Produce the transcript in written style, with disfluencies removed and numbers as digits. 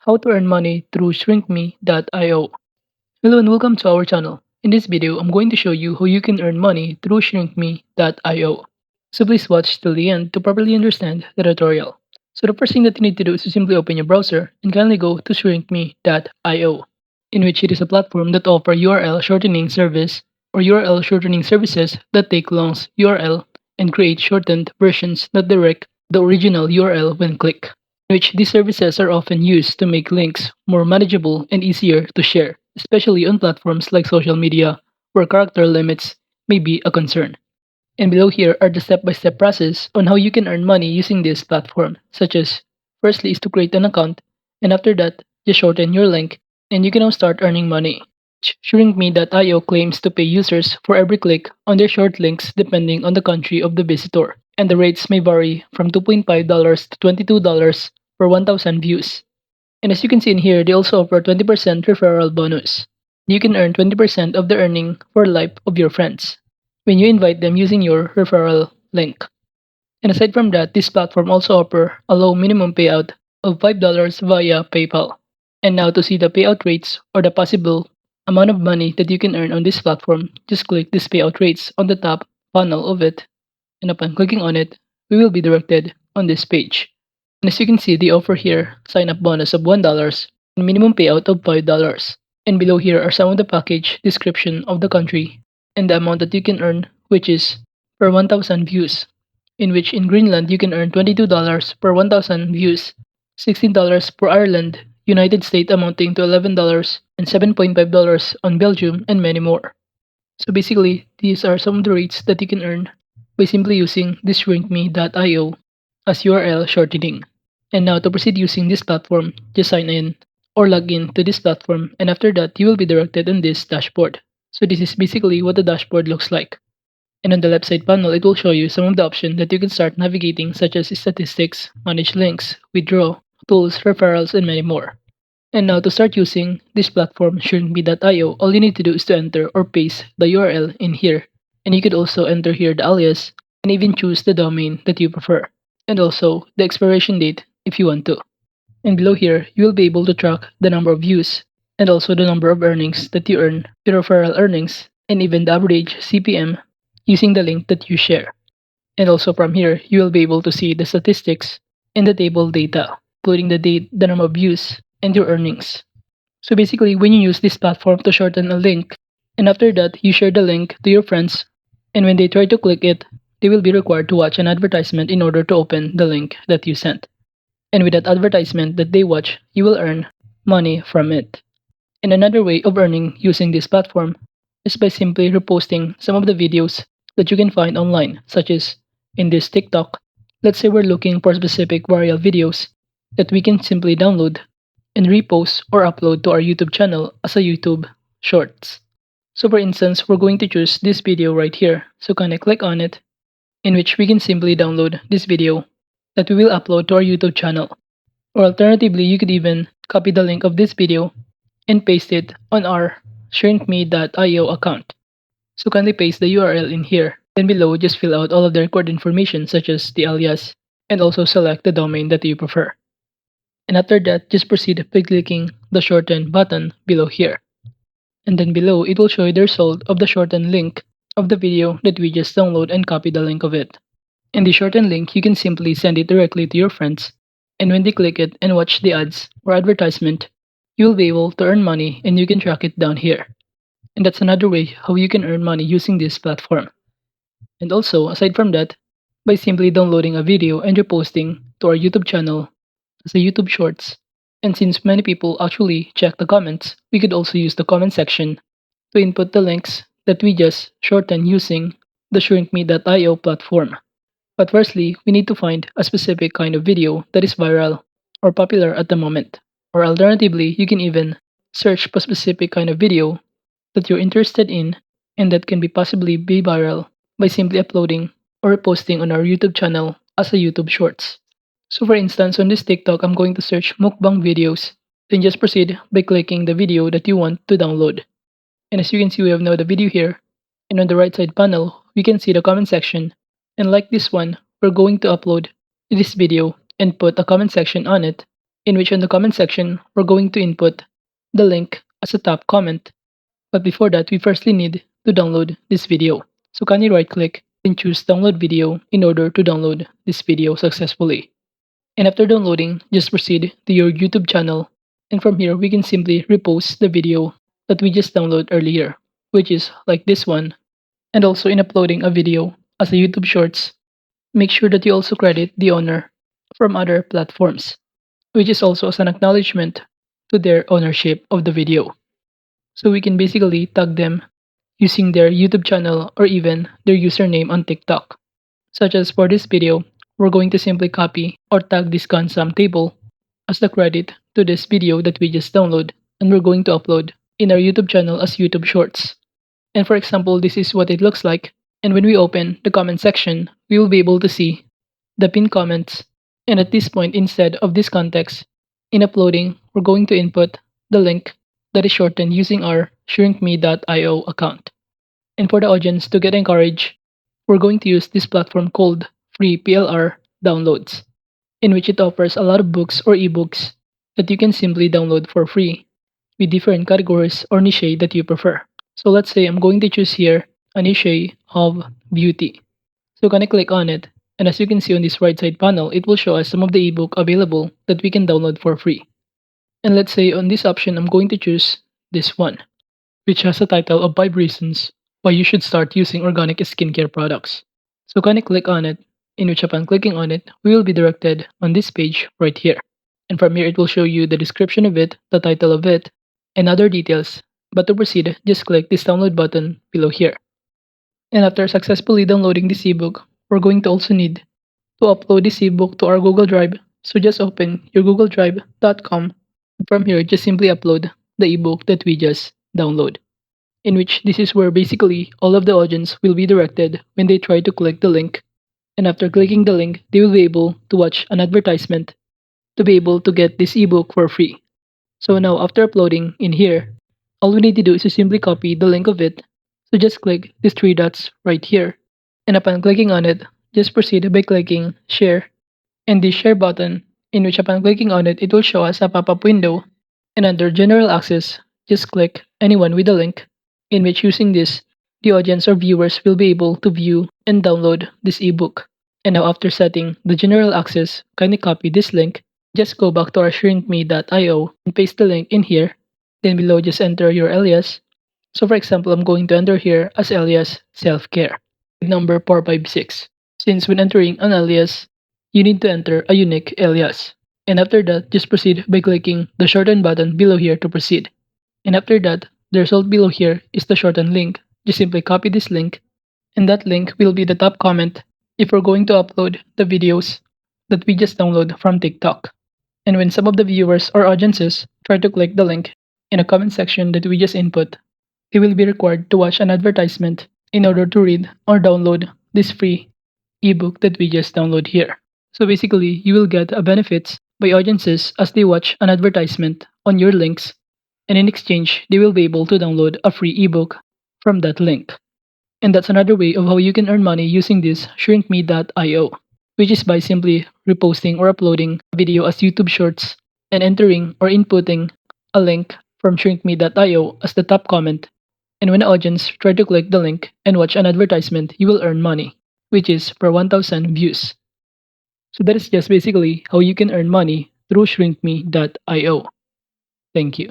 How to earn money through shrinkme.io. Hello and welcome to our channel. In this video, I'm going to show you how you can earn money through shrinkme.io. So please watch till the end to properly understand the tutorial. So the first thing that you need to do is to simply open your browser and kindly go to shrinkme.io, in which it is a platform that offers URL shortening service or URL shortening services that take long URL and create shortened versions that direct the original URL when clicked, which these services are often used to make links more manageable and easier to share, especially on platforms like social media where character limits may be a concern. And below here are the step-by-step process on how you can earn money using this platform, such as firstly is to create an account, and after that, just shorten your link, and you can now start earning money. Shrinkme.io claims to pay users for every click on their short links depending on the country of the visitor, and the rates may vary from $2.5 to $22 per 1,000 views. And as you can see in here, they also offer 20% referral bonus. You can earn 20% of the earning for life of your friends when you invite them using your referral link. And aside from that, this platform also offers a low minimum payout of $5 via PayPal. And now to see the payout rates or the possible amount of money that you can earn on this platform, just click this payout rates on the top panel of it. And upon clicking on it, we will be directed on this page. And as you can see, they offer here sign up bonus of $1 and minimum payout of $5. And below here are some of the package description of the country and the amount that you can earn, which is per 1,000 views, in which in Greenland you can earn $22 per 1,000 views, $16 per Ireland, United States amounting to $11, and $7.5 on Belgium, and many more. So basically, these are some of the rates that you can earn by simply using this shrinkme.io as URL shortening. And now to proceed using this platform, just sign in or log in to this platform, and after that you will be directed on this dashboard. So this is basically what the dashboard looks like. And on the left side panel, it will show you some of the options that you can start navigating, such as statistics, manage links, withdraw, tools, referrals, and many more. And now to start using this platform, shrinkme.io, all you need to do is to enter or paste the URL in here. And you could also enter here the alias and even choose the domain that you prefer. And also the expiration date if you want to. And below here, you will be able to track the number of views and also the number of earnings that you earn, the referral earnings, and even the average CPM using the link that you share. And also from here, you will be able to see the statistics and the table data, including the date, the number of views, and your earnings. So basically, when you use this platform to shorten a link, and after that, you share the link to your friends, and when they try to click it, they will be required to watch an advertisement in order to open the link that you sent. And with that advertisement that they watch, you will earn money from it. And another way of earning using this platform is by simply reposting some of the videos that you can find online, such as in this TikTok. Let's say we're looking for specific viral videos that we can simply download and repost or upload to our YouTube channel as a YouTube Shorts. So for instance, we're going to choose this video right here. So can I click on it, in which we can simply download this video that we will upload to our YouTube channel. Or alternatively, you could even copy the link of this video and paste it on our shrinkme.io account. So kindly paste the URL in here. Then below, just fill out all of the required information such as the alias and also select the domain that you prefer. And after that, just proceed by clicking the shorten button below here. And then below, it will show you the result of the shortened link of the video that we just download and copy the link of it. In the shortened link, you can simply send it directly to your friends, and when they click it and watch the ads or advertisement, you will be able to earn money and you can track it down here. And that's another way how you can earn money using this platform. And also, aside from that, by simply downloading a video and reposting to our YouTube channel as a YouTube Shorts. And since many people actually check the comments, we could also use the comment section to input the links that we just shortened using the shrinkme.io platform. But firstly, we need to find a specific kind of video that is viral or popular at the moment. Or alternatively, you can even search for a specific kind of video that you're interested in and that can be possibly be viral by simply uploading or reposting on our YouTube channel as a YouTube Shorts. So for instance, on this TikTok, I'm going to search mukbang videos. Then just proceed by clicking the video that you want to download. And as you can see, we have now the video here. And on the right side panel, we can see the comment section. And like this one, we're going to upload this video and put a comment section on it. in which in the comment section, we're going to input the link as a top comment. But before that, we firstly need to download this video. So kindly right click and choose download video in order to download this video successfully. And after downloading, just proceed to your YouTube channel. And from here, we can simply repost the video that we just downloaded earlier, which is like this one. And also in uploading a video as a YouTube Shorts, make sure that you also credit the owner from other platforms, which is also as an acknowledgement to their ownership of the video. So we can basically tag them using their YouTube channel or even their username on TikTok. Such as for this video, we're going to simply copy or tag this consum table as the credit to this video that we just downloaded, and we're going to upload in our YouTube channel as YouTube Shorts. And for example, this is what it looks like. And when we open the comment section, we will be able to see the pinned comments. And at this point, instead of this context, in uploading, we're going to input the link that is shortened using our shrinkme.io account. And for the audience to get encouraged, we're going to use this platform called Free PLR Downloads, in which it offers a lot of books or ebooks that you can simply download for free with different categories or niche that you prefer. So let's say I'm going to choose here a niche of beauty. So I'm gonna click on it, and as you can see on this right side panel, it will show us some of the ebook available that we can download for free. And let's say on this option, I'm going to choose this one, which has a title of 5 reasons why you should start using organic skincare products. So gonna click on it, in which upon clicking on it, we will be directed on this page right here. And from here, it will show you the description of it, the title of it, and other details. But to proceed, just click this download button below here. And after successfully downloading this ebook, we're going to also need to upload this ebook to our Google Drive. So just open your googledrive.com. From here, just simply upload the ebook that we just download, in which this is where basically all of the audience will be directed when they try to click the link. And after clicking the link, they will be able to watch an advertisement to be able to get this ebook for free. So now after uploading in here, all we need to do is to simply copy the link of it. So just click these 3 dots right here. And upon clicking on it, just proceed by clicking share and the share button, in which upon clicking on it, it will show us a pop-up window. And under general access, just click anyone with a link, in which using this, the audience or viewers will be able to view and download this ebook. And now after setting the general access, kindly copy this link. Just go back to our shrinkme.io and paste the link in here. Then below, just enter your alias. So for example, I'm going to enter here as alias self-care, number 456. Since when entering an alias, you need to enter a unique alias. And after that, just proceed by clicking the shorten button below here to proceed. And after that, the result below here is the shortened link. Just simply copy this link, and that link will be the top comment if we're going to upload the videos that we just download from TikTok. And when some of the viewers or audiences try to click the link in a comment section that we just input, they will be required to watch an advertisement in order to read or download this free ebook that we just download here. So basically, you will get a benefits by audiences as they watch an advertisement on your links, and in exchange, they will be able to download a free ebook from that link. And that's another way of how you can earn money using this shrinkme.io, which is by simply reposting or uploading a video as YouTube Shorts and entering or inputting a link from shrinkme.io as the top comment. And when the audience try to click the link and watch an advertisement, you will earn money, which is per 1,000 views. So that is just basically how you can earn money through shrinkme.io. Thank you.